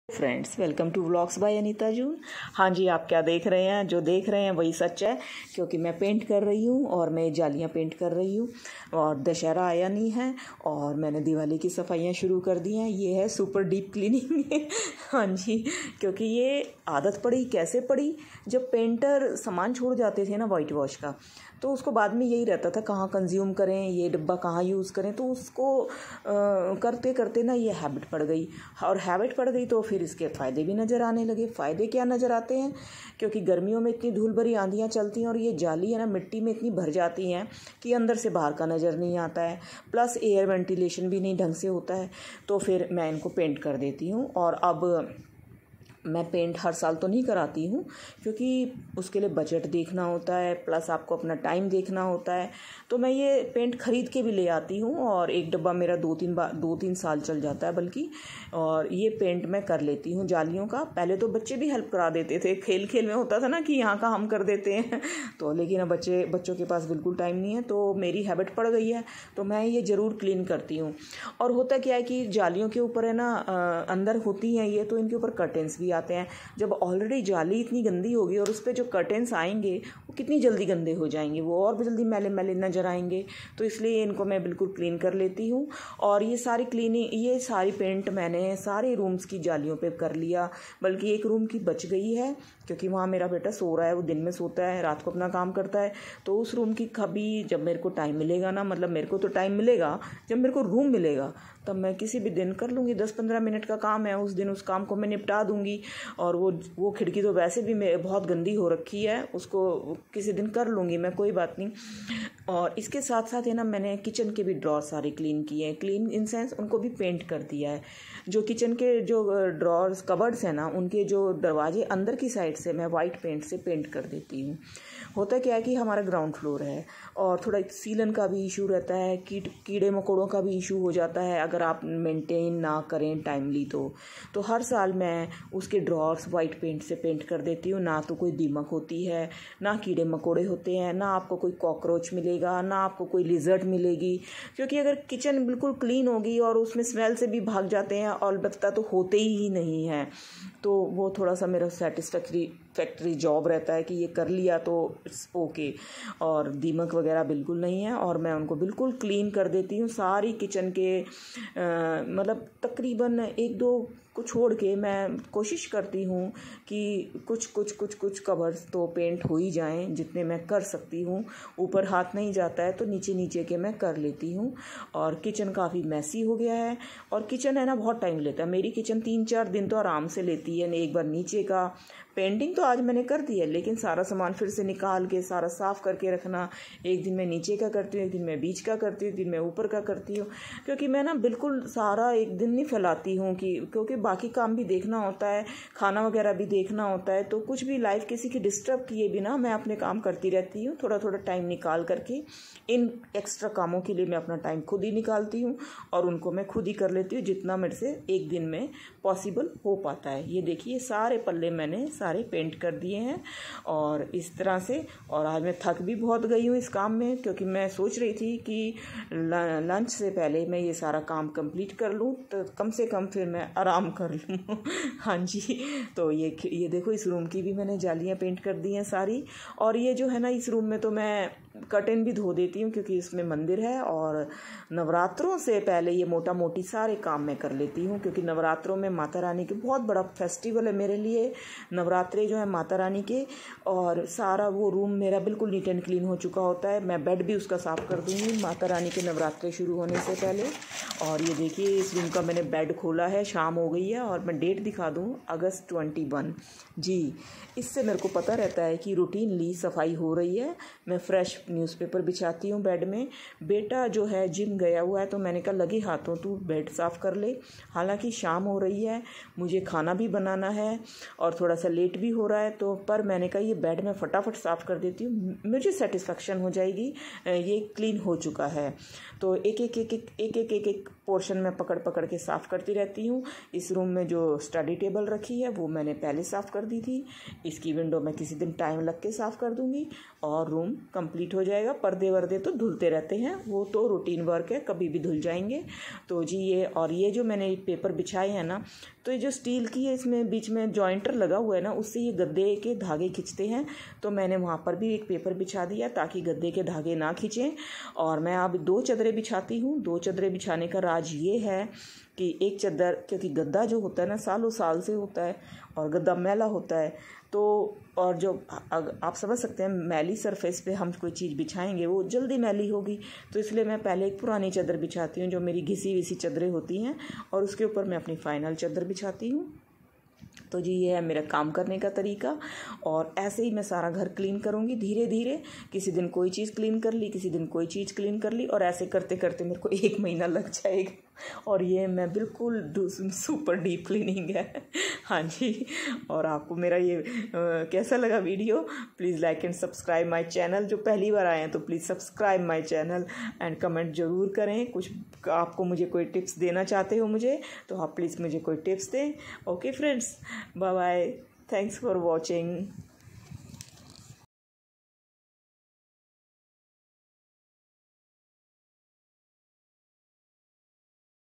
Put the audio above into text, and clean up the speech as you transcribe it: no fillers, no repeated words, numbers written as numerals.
Friends, welcome to vlogs by Anita June. हाँ जी, आप क्या देख रहे हैं? जो देख रहे हैं वही सच है, क्योंकि मैं पेंट कर रही हूँ और मैं जालियाँ पेंट कर रही हूँ और दशहरा आया नहीं है और मैंने दिवाली की सफाइयाँ शुरू कर दी हैं। ये है सुपर डीप क्लीनिंग। हाँ जी, क्योंकि ये आदत पड़ी, कैसे पड़ी, जब पेंटर सामान छोड़ जाते थे ना वाइट वॉश का, तो उसको बाद में यही रहता था कहाँ कंज्यूम करें, ये डिब्बा कहाँ यूज़ करें। तो उसको करते करते ना ये हैबिट पड़ गई, और हैबिट पड़ गई तो फिर इसके फ़ायदे भी नज़र आने लगे। फ़ायदे क्या नज़र आते हैं? क्योंकि गर्मियों में इतनी धूल भरी आंधियाँ चलती हैं और ये जाली है ना मिट्टी में इतनी भर जाती हैं कि अंदर से बाहर का नज़र नहीं आता है, प्लस एयर वेंटिलेशन भी नहीं ढंग से होता है। तो फिर मैं इनको पेंट कर देती हूँ। और अब मैं पेंट हर साल तो नहीं कराती हूँ, क्योंकि उसके लिए बजट देखना होता है, प्लस आपको अपना टाइम देखना होता है। तो मैं ये पेंट ख़रीद के भी ले आती हूँ और एक डब्बा मेरा दो तीन साल चल जाता है बल्कि। और ये पेंट मैं कर लेती हूँ जालियों का। पहले तो बच्चे भी हेल्प करा देते थे, खेल खेल में होता था ना कि यहाँ का हम कर देते हैं। तो लेकिन अब बच्चों के पास बिल्कुल टाइम नहीं है, तो मेरी हैबिट पड़ गई है, तो मैं ये ज़रूर क्लीन करती हूँ। और होता क्या है कि जालियों के ऊपर है ना अंदर होती हैं ये, तो इनके ऊपर कर्टेंस भी आते हैं। जब ऑलरेडी जाली इतनी गंदी होगी और उस पर जो कर्टेंस आएंगे वो कितनी जल्दी गंदे हो जाएंगे, वो और भी जल्दी मैले मैले नजर आएंगे। तो इसलिए इनको मैं बिल्कुल क्लीन कर लेती हूँ। और ये सारी पेंट मैंने सारे रूम्स की जालियों पे कर लिया, बल्कि एक रूम की बच गई है, क्योंकि वहाँ मेरा बेटा सो रहा है। वो दिन में सोता है, रात को अपना काम करता है। तो उस रूम की कभी जब मेरे को टाइम मिलेगा ना, मतलब मेरे को तो टाइम मिलेगा जब मेरे को रूम मिलेगा, तब मैं किसी भी दिन कर लूँगी। 10-15 मिनट का काम है, उस दिन उस काम को मैं निपटा दूँगी। और वो खिड़की तो वैसे भी बहुत गंदी हो रखी है, उसको किसी दिन कर लूँगी मैं, कोई बात नहीं। और इसके साथ साथ है ना मैंने किचन के भी ड्रॉर सारे क्लीन किए हैं। क्लीन इन सेंस उनको भी पेंट कर दिया है। जो किचन के जो ड्रॉर्स कबर्ड्स हैं ना, उनके जो दरवाजे अंदर की साइड से मैं वाइट पेंट से पेंट कर देती हूँ। होता क्या है कि हमारा ग्राउंड फ्लोर है और थोड़ा सीलन का भी इशू रहता है, कीड़े मकोड़ों का भी इशू हो जाता है अगर आप मेंटेन ना करें टाइमली। तो हर साल मैं उसके ड्रॉर्स वाइट पेंट से पेंट कर देती हूँ। ना तो कोई दीमक होती है, ना कीड़े मकोड़े होते हैं, ना आपको कोई कॉकरोच मिलेगा, ना आपको कोई लिजर्ट मिलेगी। क्योंकि अगर किचन बिल्कुल क्लीन होगी और उसमें स्मेल से भी भाग जाते हैं, और अलबत्ता तो होते ही नहीं हैं, तो वो थोड़ा सा मेरा फैक्ट्री जॉब रहता है कि ये कर लिया तो इट्स ओके। और दीमक वगैरह बिल्कुल नहीं है, और मैं उनको बिल्कुल क्लीन कर देती हूँ। सारी किचन के मतलब तकरीबन 1-2 को छोड़ के मैं कोशिश करती हूँ कि कुछ कवर्स तो पेंट हो ही जाएं, जितने मैं कर सकती हूँ। ऊपर हाथ नहीं जाता है तो नीचे के मैं कर लेती हूँ। और किचन काफ़ी मैसी हो गया है, और किचन है ना बहुत टाइम लेता है। मेरी किचन 3-4 दिन तो आराम से लेती है। एक बार नीचे का पेंटिंग तो आज मैंने कर दी है, लेकिन सारा सामान फिर से निकाल के सारा साफ़ करके रखना, एक दिन मैं नीचे का करती हूँ, एक दिन मैं बीच का करती हूँ, एक दिन मैं ऊपर का करती हूँ। क्योंकि मैं ना बिल्कुल सारा एक दिन नहीं फैलाती हूँ, क्योंकि बाकी काम भी देखना होता है, खाना वगैरह भी देखना होता है। तो कुछ भी लाइफ किसी की डिस्टर्ब किए बिना मैं अपने काम करती रहती हूँ। थोड़ा थोड़ा टाइम निकाल करके इन एक्स्ट्रा कामों के लिए मैं अपना टाइम खुद ही निकालती हूँ, और उनको मैं खुद ही कर लेती हूँ जितना मेरे से एक दिन में पॉसिबल हो पाता है। ये देखिए सारे पल्ले मैंने सारे पेंट कर दिए हैं, और इस तरह से। और आज मैं थक भी बहुत गई हूँ इस काम में, क्योंकि मैं सोच रही थी कि लंच से पहले मैं ये सारा काम कंप्लीट कर लूँ, तो कम से कम फिर मैं आराम कर लूँ। हाँ जी, तो ये देखो, इस रूम की भी मैंने जालियाँ पेंट कर दी हैं सारी। और ये जो है ना, इस रूम में तो मैं कर्टेन भी धो देती हूँ, क्योंकि इसमें मंदिर है। और नवरात्रों से पहले ये मोटा मोटी सारे काम मैं कर लेती हूँ, क्योंकि नवरात्रों में माता रानी के बहुत बड़ा फेस्टिवल है मेरे लिए, नवरात्रे जो है माता रानी के। और सारा वो रूम मेरा बिल्कुल नीट एंड क्लीन हो चुका होता है। मैं बेड भी उसका साफ़ कर दूँगी माता रानी के नवरात्रे शुरू होने से पहले। और ये देखिए, इस रूम का मैंने बेड खोला है, शाम हो गई है, और मैं डेट दिखा दूँ, अगस्त 21 जी। इससे मेरे को पता रहता है कि रूटीनली सफाई हो रही है। मैं फ्रेश न्यूज़पेपर बिछाती हूँ बेड में। बेटा जो है जिम गया हुआ है, तो मैंने कहा लगे हाथों तू बेड साफ़ कर ले। हालांकि शाम हो रही है, मुझे खाना भी बनाना है और थोड़ा सा लेट भी हो रहा है, तो पर मैंने कहा ये बेड में फटाफट साफ़ कर देती हूँ, मुझे सेटिस्फेक्शन हो जाएगी ये क्लीन हो चुका है। तो एक पोर्शन में पकड़ के साफ़ करती रहती हूँ। इस रूम में जो स्टडी टेबल रखी है वो मैंने पहले साफ़ कर दी थी। इसकी विंडो मैं किसी दिन टाइम लग के साफ़ कर दूँगी और रूम कंप्लीट हो जाएगा। पर्दे वर्दे तो धुलते रहते हैं, वो तो रूटीन वर्क है, कभी भी धुल जाएंगे। तो जी ये जो मैंने पेपर बिछाए हैं ना, तो ये जो स्टील की है इसमें बीच में जॉइंटर लगा हुआ है ना, उससे ये गद्दे के धागे खिंचते हैं। तो मैंने वहाँ पर भी एक पेपर बिछा दिया ताकि गद्दे के धागे ना खींचें। और मैं अब 2 चादरें बिछाती हूँ। 2 चादरें बिछाने का राज ये है कि एक चादर, क्योंकि गद्दा जो होता है ना सालों साल से होता है और गद्दा मैला होता है, तो और जो आप समझ सकते हैं मैली सरफेस पे हम कोई चीज़ बिछाएंगे वो जल्दी मैली होगी। तो इसलिए मैं पहले एक पुरानी चादर बिछाती हूँ जो मेरी घिसी विसी चादरें होती हैं, और उसके ऊपर मैं अपनी फाइनल चादर बिछाती हूँ। तो जी ये है मेरा काम करने का तरीका। और ऐसे ही मैं सारा घर क्लीन करूँगी धीरे धीरे। किसी दिन कोई चीज़ क्लीन कर ली, किसी दिन कोई चीज़ क्लीन कर ली, और ऐसे करते करते मेरे को 1 महीना लग जाएगा। और ये मैं बिल्कुल सुपर डीप क्लीनिंग है। हाँ जी। और आपको मेरा ये कैसा लगा video, please like and subscribe my channel. जो पहली बार आए हैं तो please subscribe my channel and comment ज़रूर करें। कुछ आपको मुझे कोई टिप्स देना चाहते हो मुझे, तो आप प्लीज़ मुझे कोई टिप्स दें। Okay friends, bye bye, thanks for watching.